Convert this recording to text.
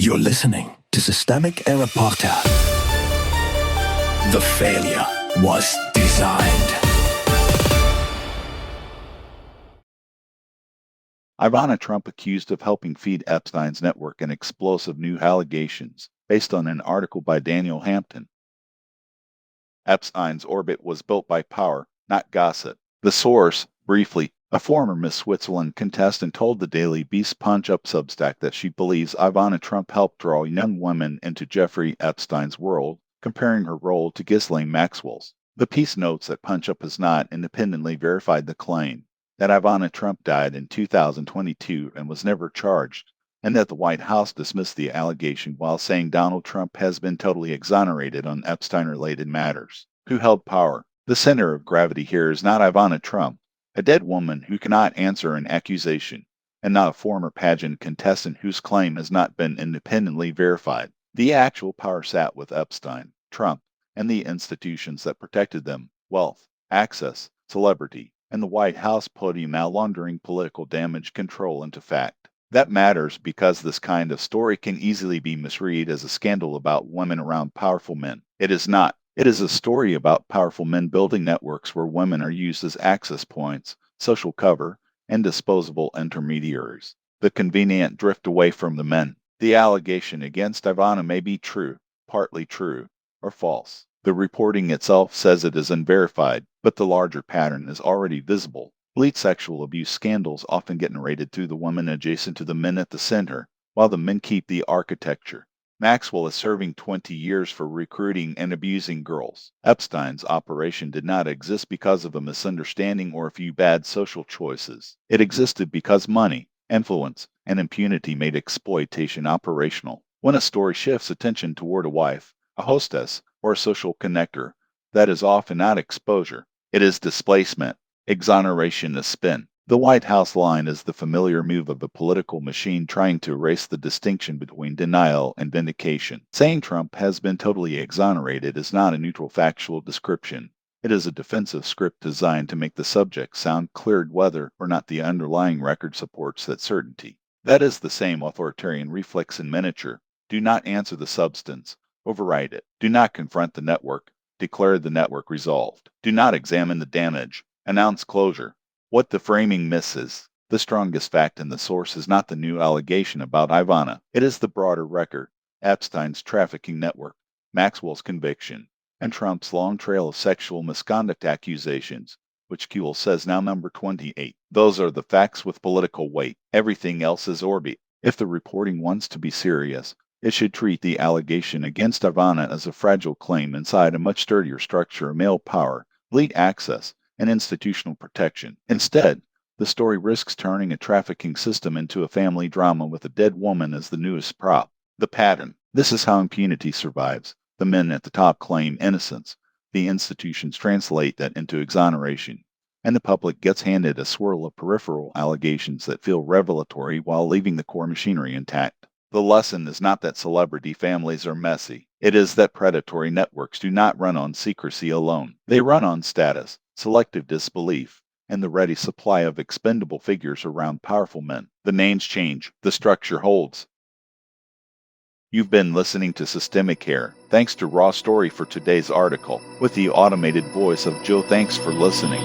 You're listening to Systemic Error Podcast. The failure was designed. Ivana Trump accused of helping feed Epstein's network and explosive new allegations, based on an article by Daniel Hampton. Epstein's orbit was built by power, not gossip. The source, briefly, a former Miss Switzerland contestant, told the Daily Beast Punch-Up Substack that she believes Ivana Trump helped draw young women into Jeffrey Epstein's world, comparing her role to Ghislaine Maxwell's. The piece notes that Punch-Up has not independently verified the claim that Ivana Trump died in 2022 and was never charged, and that the White House dismissed the allegation while saying Donald Trump has been totally exonerated on Epstein-related matters. Who held power? The center of gravity here is not Ivana Trump, a dead woman who cannot answer an accusation, and not a former pageant contestant whose claim has not been independently verified. The actual power sat with Epstein, Trump, and the institutions that protected them: wealth, access, celebrity, and the White House podium, now laundering political damage control into fact. That matters because this kind of story can easily be misread as a scandal about women around powerful men. It is not. It is a story about powerful men building networks where women are used as access points, social cover, and disposable intermediaries. The convenient drift away from the men. The allegation against Ivana may be true, partly true, or false. The reporting itself says it is unverified, but the larger pattern is already visible. Elite sexual abuse scandals often get narrated through the women adjacent to the men at the center, while the men keep the architecture. Maxwell is serving 20 years for recruiting and abusing girls. Epstein's operation did not exist because of a misunderstanding or a few bad social choices. It existed because money, influence, and impunity made exploitation operational. When a story shifts attention toward a wife, a hostess, or a social connector, that is often not exposure. It is displacement. Exoneration is spin. The White House line is the familiar move of a political machine trying to erase the distinction between denial and vindication. Saying Trump has been totally exonerated is not a neutral factual description. It is a defensive script designed to make the subject sound cleared whether or not the underlying record supports that certainty. That is the same authoritarian reflex in miniature. Do not answer the substance. Override it. Do not confront the network. Declare the network resolved. Do not examine the damage. Announce closure. What the framing misses, the strongest fact in the source, is not the new allegation about Ivana. It is the broader record: Epstein's trafficking network, Maxwell's conviction, and Trump's long trail of sexual misconduct accusations, which Kuehl says now number 28. Those are the facts with political weight. Everything else is orbit. If the reporting wants to be serious, it should treat the allegation against Ivana as a fragile claim inside a much sturdier structure of male power, elite access, and institutional protection. Instead, the story risks turning a trafficking system into a family drama with a dead woman as the newest prop. The pattern. This is how impunity survives. The men at the top claim innocence. The institutions translate that into exoneration. And the public gets handed a swirl of peripheral allegations that feel revelatory while leaving the core machinery intact. The lesson is not that celebrity families are messy. It is that predatory networks do not run on secrecy alone. They run on status, selective disbelief, and the ready supply of expendable figures around powerful men. The names change, the structure holds. You've been listening to Systemic Error. Thanks to Raw Story for today's article, with the automated voice of Joe. Thanks for listening.